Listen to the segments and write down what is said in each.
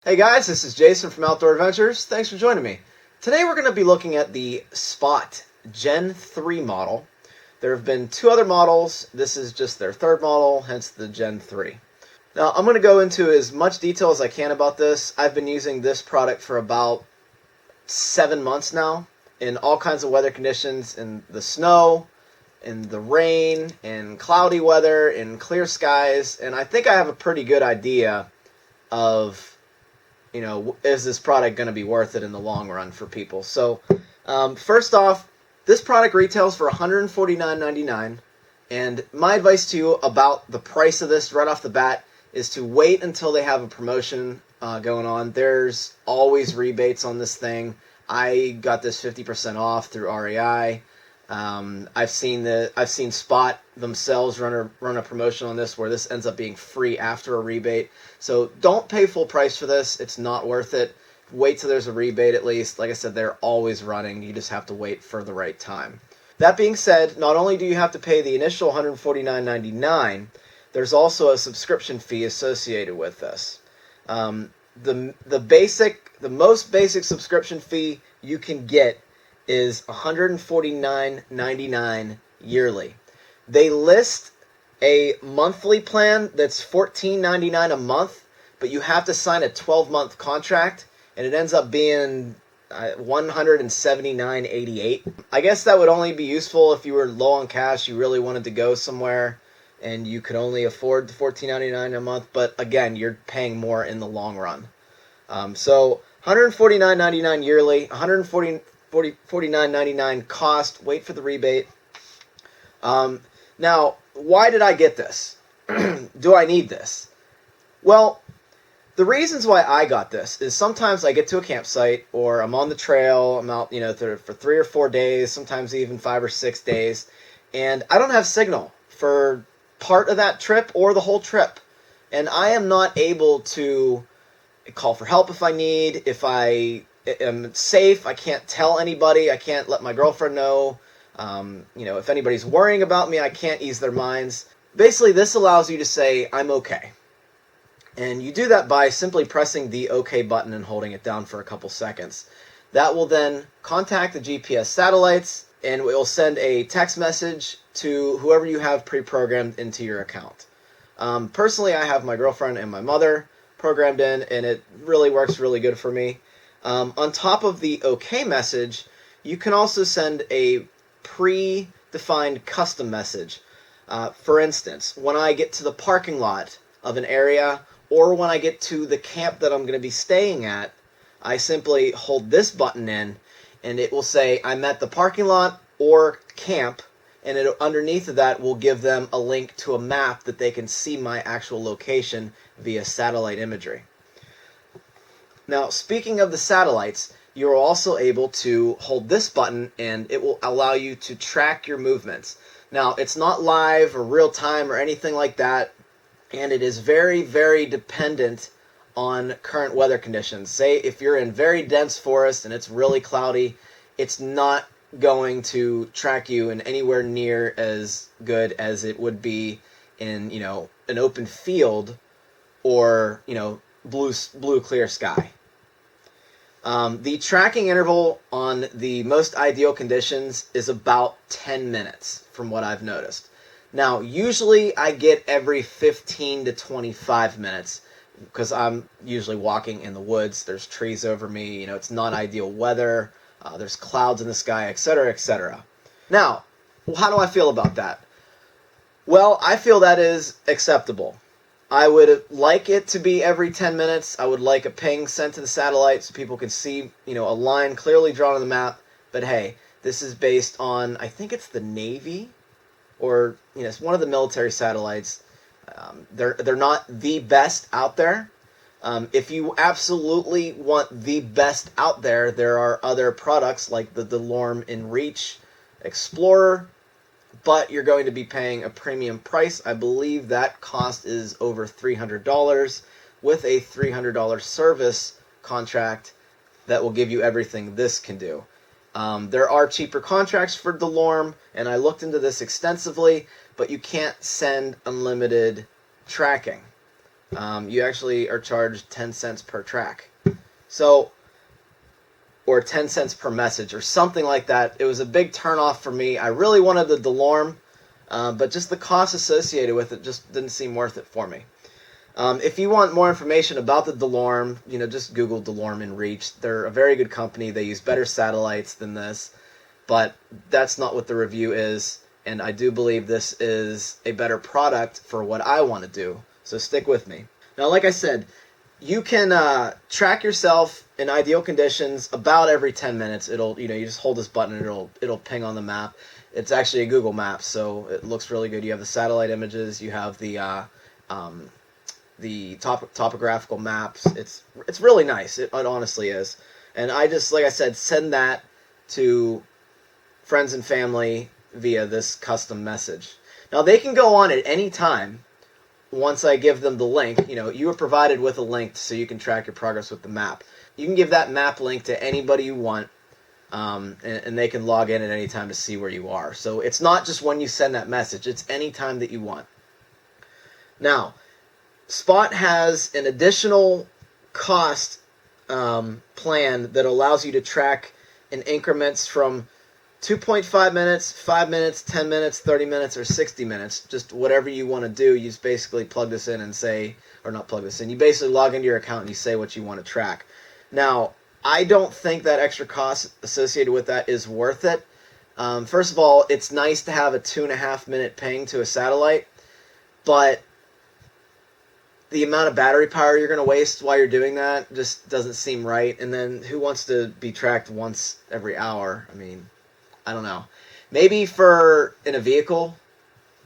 Hey guys, this is Jason from Outdoor Adventures. Thanks for joining me. Today we're going to be looking at the Spot Gen 3 model. There have been two other models. This is just their third model, hence the Gen 3. Now I'm going to go into as much detail as I can about this. I've been using this product for about 7 months now in all kinds of weather conditions, in the snow, in the rain, in cloudy weather, in clear skies, and I think I have a pretty good idea of is this product going to be worth it in the long run for people? So, first off, this product retails for $149.99, and my advice to you about the price of this right off the bat is to wait until they have a promotion going on. There's always rebates on this thing. I got this 50% off through REI. I've seen Spot themselves run a promotion on this where this ends up being free after a rebate. So don't pay full price for this. It's not worth it. Wait till there's a rebate at least. Like I said, they're always running. You just have to wait for the right time. That being said, not only do you have to pay the initial $149.99, there's also a subscription fee associated with this. The most basic subscription fee you can get is $149.99 yearly. They list a monthly plan that's $14.99 a month, but you have to sign a 12-month contract, and it ends up being $179.88. I guess that would only be useful if you were low on cash, you really wanted to go somewhere, and you could only afford the $14.99 a month, but again, you're paying more in the long run. So $149.99 yearly, $149.99 cost. Wait for the rebate. Now, why did I get this? Do I need this? Well, the reasons why I got this is sometimes I get to a campsite or I'm on the trail. I'm out, for 3 or 4 days, sometimes even 5 or 6 days, and I don't have signal for part of that trip or the whole trip, and I am not able to call for help if I need. If I am safe, I can't tell anybody. I can't let my girlfriend know. If anybody's worrying about me, I can't ease their minds. Basically, this allows you to say, I'm okay. And you do that by simply pressing the OK button and holding it down for a couple seconds. That will then contact the GPS satellites, and it will send a text message to whoever you have pre-programmed into your account. Personally, I have my girlfriend and my mother programmed in, and it really works really good for me. On top of the OK message, you can also send a pre-defined custom message. For instance, when I get to the parking lot of an area, or when I get to the camp that I'm going to be staying at, I simply hold this button in, and it will say I'm at the parking lot or camp, and underneath of that will give them a link to a map that they can see my actual location via satellite imagery. Now, speaking of the satellites, you're also able to hold this button, and it will allow you to track your movements. Now, it's not live or real time or anything like that, and it is very, very dependent on current weather conditions. Say if you're in very dense forest and it's really cloudy, it's not going to track you in anywhere near as good as it would be in, an open field or, blue clear sky. The tracking interval on the most ideal conditions is about 10 minutes from what I've noticed. Now, usually I get every 15 to 25 minutes because I'm usually walking in the woods. There's trees over me. It's not ideal weather. There's clouds in the sky, etc., etc. Now, how do I feel about that? Well, I feel that is acceptable. I would like it to be every 10 minutes. I would like a ping sent to the satellite so people can see, a line clearly drawn on the map. But hey, this is based on, I think it's the Navy, or it's one of the military satellites. They're not the best out there. If you absolutely want the best out there, there are other products like the DeLorme InReach Explorer, but you're going to be paying a premium price. I believe that cost is over $300 with a $300 service contract that will give you everything this can do. There are cheaper contracts for DeLorme, and I looked into this extensively, but you can't send unlimited tracking. you actually are charged 10 cents per track. So, or 10 cents per message or something like that. It was a big turnoff for me. I really wanted the DeLorme, but just the cost associated with it just didn't seem worth it for me. If you want more information about the DeLorme, just Google DeLorme inReach. They're a very good company. They use better satellites than this, but that's not what the review is, and I do believe this is a better product for what I want to do. So stick with me. Now, like I said, you can track yourself in ideal conditions about every 10 minutes. It'll, you just hold this button and it'll ping on the map. It's actually a Google Map, so it looks really good. You have the satellite images, you have the topographical maps. It's really nice. It honestly is. And I just, like I said, send that to friends and family via this custom message. Now, they can go on at any time once I give them the link. You are provided with a link so you can track your progress with the map. You can give that map link to anybody you want, and they can log in at any time to see where you are. So it's not just when you send that message. It's any time that you want. Now, Spot has an additional cost plan that allows you to track in increments from 2.5 minutes, 5 minutes, 10 minutes, 30 minutes, or 60 minutes. Just whatever you want to do, you just basically plug this in and say, or not plug this in, you basically log into your account and you say what you want to track. Now, I don't think that extra cost associated with that is worth it. First of all, it's nice to have a 2.5 minute ping to a satellite, but the amount of battery power you're going to waste while you're doing that just doesn't seem right. And then who wants to be tracked once every hour? I mean, I don't know. Maybe for in a vehicle,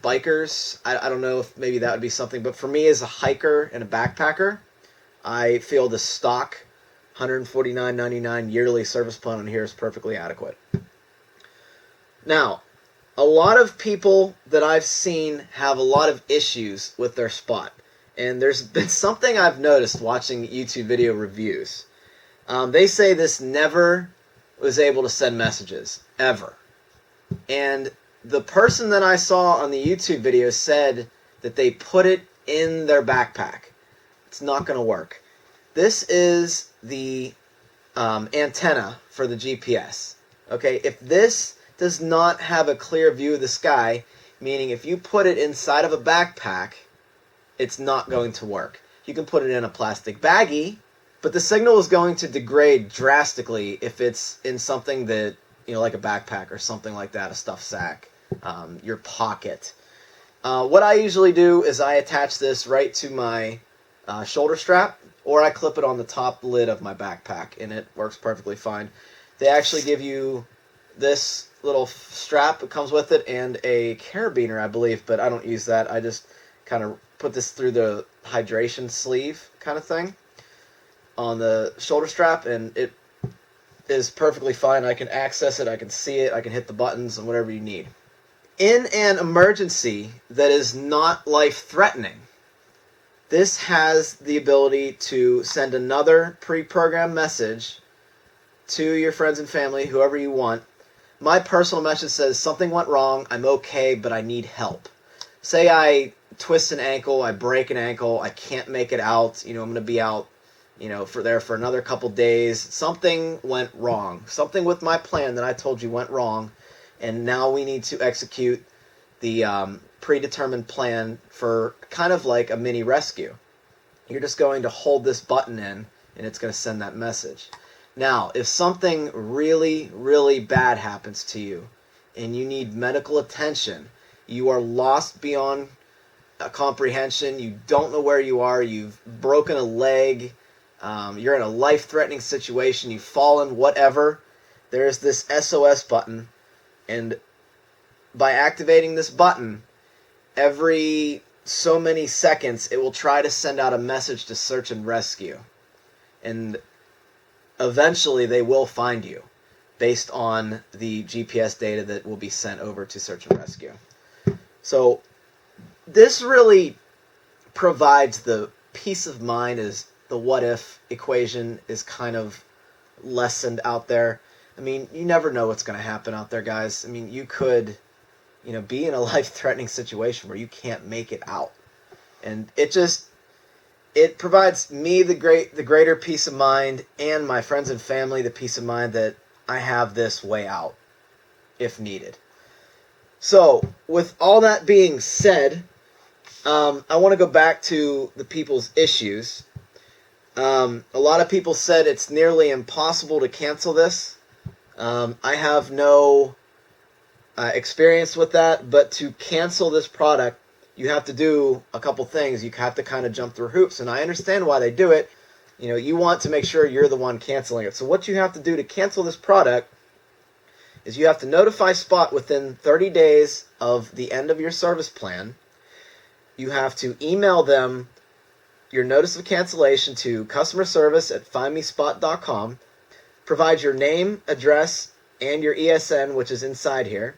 bikers, I don't know if maybe that would be something. But for me as a hiker and a backpacker, I feel the stock $149.99 yearly service plan on here is perfectly adequate. Now, a lot of people that I've seen have a lot of issues with their Spot. And there's been something I've noticed watching YouTube video reviews. They say this never was able to send messages, ever. And the person that I saw on the YouTube video said that they put it in their backpack. It's not going to work. This is the antenna for the GPS. Okay, if this does not have a clear view of the sky, meaning if you put it inside of a backpack, it's not going to work. You can put it in a plastic baggie, but the signal is going to degrade drastically if it's in something that, like a backpack or something like that, a stuffed sack, your pocket. What I usually do is I attach this right to my shoulder strap, or I clip it on the top lid of my backpack, and it works perfectly fine. They actually give you this little strap that comes with it and a carabiner, I believe, but I don't use that. I just kind of put this through the hydration sleeve kind of thing on the shoulder strap, and it is perfectly fine. I can access it, I can see it, I can hit the buttons and whatever you need. In an emergency that is not life-threatening, this has the ability to send another pre-programmed message to your friends and family, whoever you want. My personal message says, something went wrong, I'm okay, but I need help. Say I twist an ankle, I break an ankle, I can't make it out, I'm going to be out, for another couple days. Something went wrong. Something with my plan that I told you went wrong, and now we need to execute the predetermined plan for kind of like a mini rescue. You're just going to hold this button in, and it's going to send that message. Now, if something really, really bad happens to you, and you need medical attention, you are lost beyond comprehension, you don't know where you are, you've broken a leg, you're in a life-threatening situation, you've fallen, whatever, there's this SOS button, and by activating this button, every so many seconds, it will try to send out a message to search and rescue. And eventually they will find you based on the GPS data that will be sent over to search and rescue. So this really provides the peace of mind as the what-if equation is kind of lessened out there. I mean, you never know what's going to happen out there, guys. I mean, you could, be in a life-threatening situation where you can't make it out. And it it provides me the greater peace of mind, and my friends and family the peace of mind that I have this way out if needed. So, with all that being said, I want to go back to the people's issues. A lot of people said it's nearly impossible to cancel this. I have no experience with that, but to cancel this product, you have to do a couple things. You have to kind of jump through hoops, and I understand why they do it. You know, you want to make sure you're the one canceling it. So what you have to do to cancel this product is you have to notify Spot within 30 days of the end of your service plan. You have to email them your notice of cancellation to customer service at findmespot.com. Provide your name, address, and your ESN, which is inside here.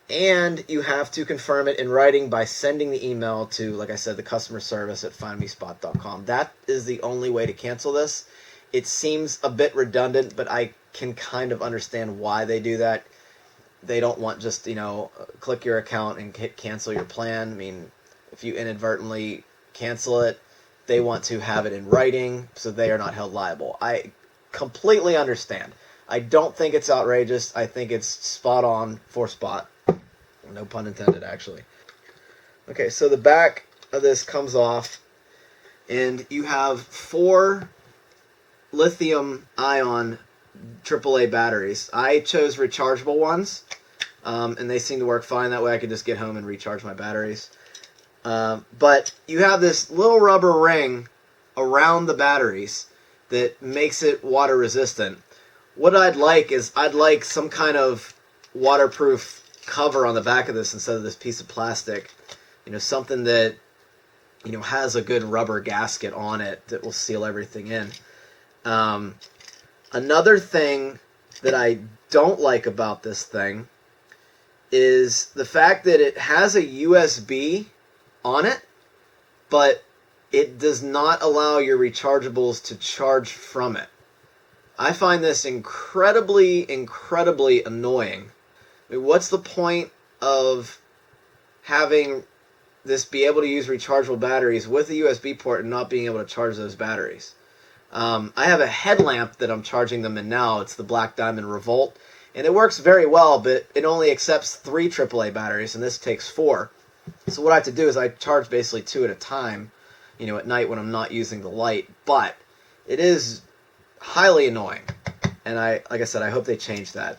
And you have to confirm it in writing by sending the email to, like I said, the customer service at findmespot.com. That is the only way to cancel this. It seems a bit redundant, but I can kind of understand why they do that. They don't want just, click your account and hit cancel your plan. I mean, if you inadvertently cancel it, they want to have it in writing so they are not held liable. I completely understand. I don't think it's outrageous. I think it's spot on for Spot. No pun intended, actually. Okay, so the back of this comes off, and you have 4 lithium-ion AAA batteries. I chose rechargeable ones, and they seem to work fine. That way I can just get home and recharge my batteries. But you have this little rubber ring around the batteries that makes it water resistant. What I'd like is some kind of waterproof cover on the back of this instead of this piece of plastic. Something that has a good rubber gasket on it that will seal everything in. Another thing that I don't like about this thing is the fact that it has a USB on it, but it does not allow your rechargeables to charge from it. I find this incredibly, incredibly annoying. I mean, what's the point of having this be able to use rechargeable batteries with a USB port and not being able to charge those batteries? I have a headlamp that I'm charging them in now. It's the Black Diamond Revolt, and it works very well, but it only accepts 3 AAA batteries, and this takes 4. So what I have to do is I charge basically 2 at a time, at night when I'm not using the light. But it is highly annoying, and like I said, I hope they change that.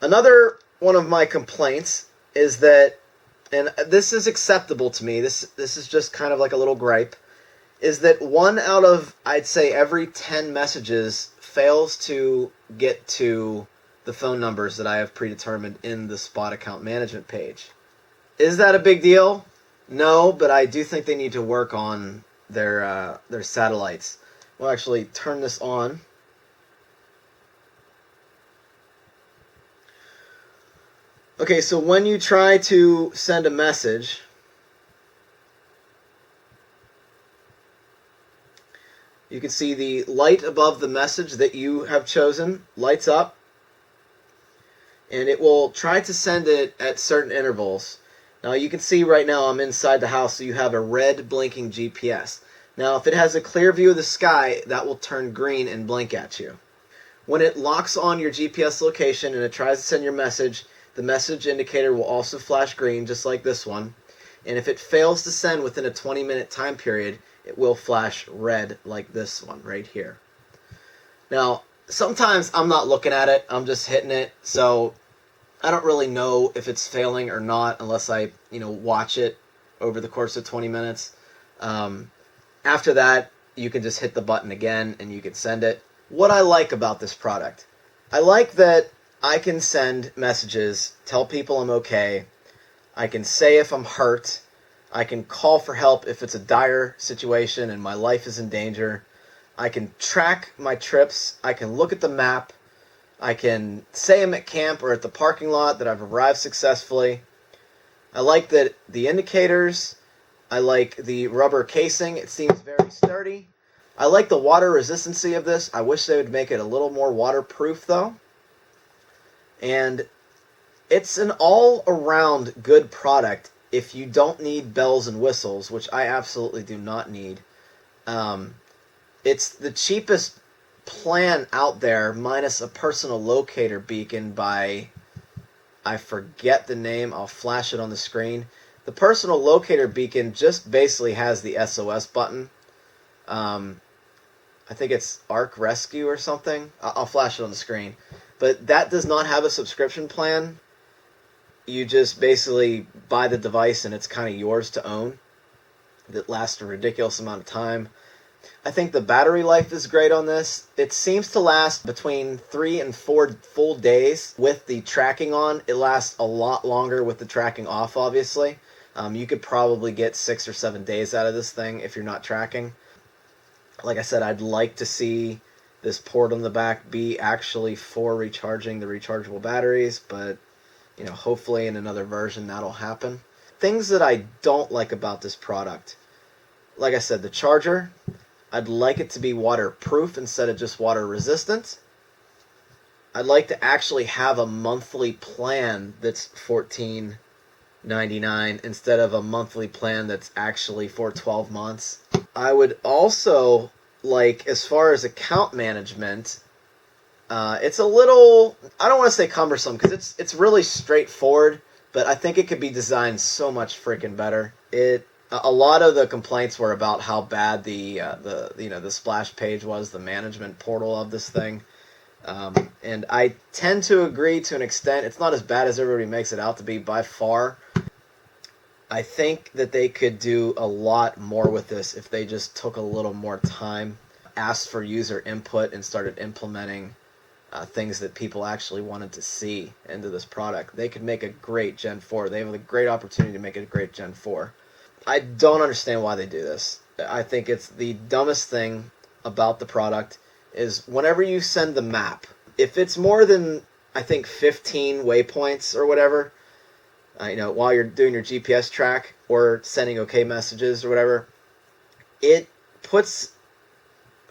Another one of my complaints is that, and this is acceptable to me, this is just kind of like a little gripe, is that 1 out of, I'd say, every 10 messages fails to get to the phone numbers that I have predetermined in the Spot account management page. Is that a big deal? No, but I do think they need to work on their satellites. We'll actually turn this on. Okay, so when you try to send a message, you can see the light above the message that you have chosen lights up, and it will try to send it at certain intervals. Now you can see right now I'm inside the house, so you have a red blinking GPS. Now if it has a clear view of the sky, that will turn green and blink at you. When it locks on your GPS location and it tries to send your message, the message indicator will also flash green, just like this one. And if it fails to send within a 20-minute time period, it will flash red, like this one right here. Now, sometimes I'm not looking at it, I'm just hitting it, so I don't really know if it's failing or not unless I, watch it over the course of 20 minutes. After that, you can just hit the button again and you can send it. What I like about this product, I like that I can send messages, tell people I'm okay. I can say if I'm hurt. I can call for help if it's a dire situation and my life is in danger. I can track my trips. I can look at the map. I can say I'm at camp or at the parking lot that I've arrived successfully. I like that the indicators. I like the rubber casing. It seems very sturdy. I like the water resistancy of this. I wish they would make it a little more waterproof though. And It's an all-around good product if you don't need bells and whistles, which I absolutely do not need. It's the cheapest plan out there, minus a personal locator beacon by, I forget the name, I'll flash it on the screen. The personal locator beacon just basically has the SOS button. I think it's Arc Rescue or something. I'll flash it on the screen. But that does not have a subscription plan. You just basically buy the device and it's kind of yours to own. It lasts a ridiculous amount of time. I think the battery life is great on this. It seems to last between 3 and 4 full days with the tracking on. It lasts a lot longer with the tracking off, obviously. You could probably get 6 or 7 days out of this thing if you're not tracking. Like I said, I'd like to see this port on the back be actually for recharging the rechargeable batteries, but hopefully in another version that'll happen. Things that I don't like about this product. Like I said, the charger, I'd like it to be waterproof instead of just water resistant. I'd like to actually have a monthly plan that's $14.99 instead of a monthly plan that's actually for 12 months. I would also like, as far as account management, it's a little, I don't want to say cumbersome because it's really straightforward, but I think it could be designed so much freaking better. A lot of the complaints were about how bad the splash page was, the management portal of this thing. And I tend to agree to an extent. It's not as bad as everybody makes it out to be by far. I think that they could do a lot more with this if they just took a little more time, asked for user input, and started implementing things that people actually wanted to see into this product. They could make a great Gen 4. They have a great opportunity to make it a great Gen 4. I don't understand why they do this. I think it's the dumbest thing about the product is whenever you send the map, if it's more than, I think, 15 waypoints or whatever, while you're doing your GPS track or sending OK messages or whatever, it puts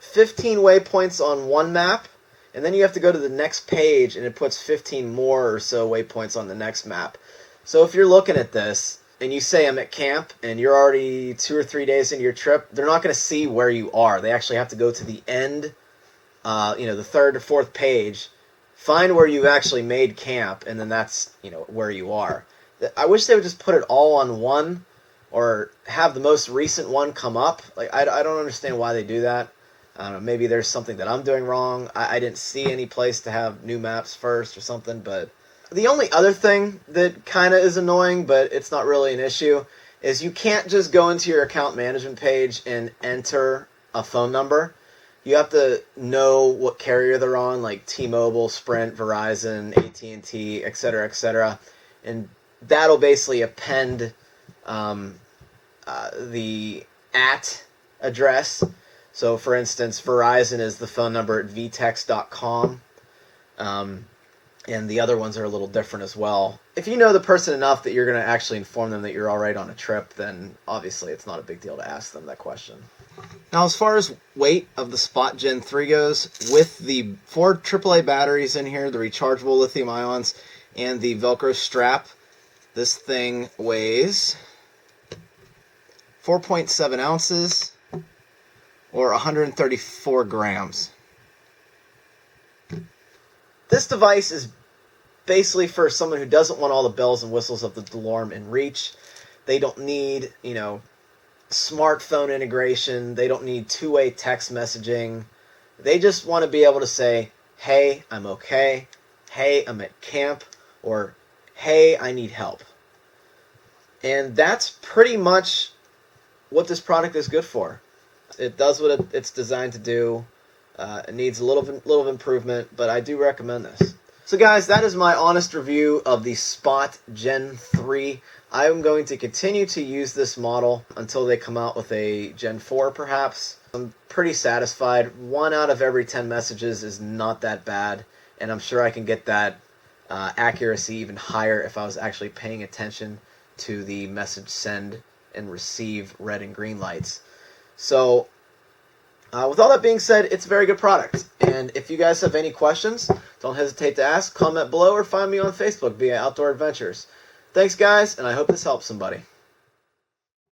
15 waypoints on one map, and then you have to go to the next page, and it puts 15 more or so waypoints on the next map. So if you're looking at this, and you say I'm at camp, and you're already 2 or 3 days into your trip, they're not going to see where you are. They actually have to go to the end, the third or fourth page, find where you actually made camp, and then that's, where you are. I wish they would just put it all on one, or have the most recent one come up. Like, I don't understand why they do that. I don't know, maybe there's something that I'm doing wrong. I didn't see any place to have new maps first or something, but the only other thing that kind of is annoying, but it's not really an issue, is you can't just go into your account management page and enter a phone number. You have to know what carrier they're on, like T-Mobile, Sprint, Verizon, AT&T, etc., etc., and that'll basically append the @ address. So, for instance, Verizon is the phone number at vtex.com, and the other ones are a little different as well. If you know the person enough that you're going to actually inform them that you're all right on a trip, then obviously it's not a big deal to ask them that question. Now, as far as weight of the Spot Gen 3 goes, with the 4 AAA batteries in here, the rechargeable lithium ions, and the Velcro strap, this thing weighs 4.7 ounces, or 134 grams. This device is basically for someone who doesn't want all the bells and whistles of the DeLorme in reach. They don't need, smartphone integration. They don't need two-way text messaging. They just want to be able to say, hey, I'm okay. Hey, I'm at camp. Or, hey, I need help. And that's pretty much what this product is good for. It does what it's designed to do. It needs a little improvement, but I do recommend this. So guys, that is my honest review of the Spot Gen 3. I am going to continue to use this model until they come out with a Gen 4 perhaps. I'm pretty satisfied. 1 out of every 10 messages is not that bad, and I'm sure I can get that accuracy even higher if I was actually paying attention to the message send and receive red and green lights. So With all that being said, it's a very good product. And if you guys have any questions, don't hesitate to ask, comment below, or find me on Facebook via Outdoor Adventures. Thanks, guys, and I hope this helps somebody.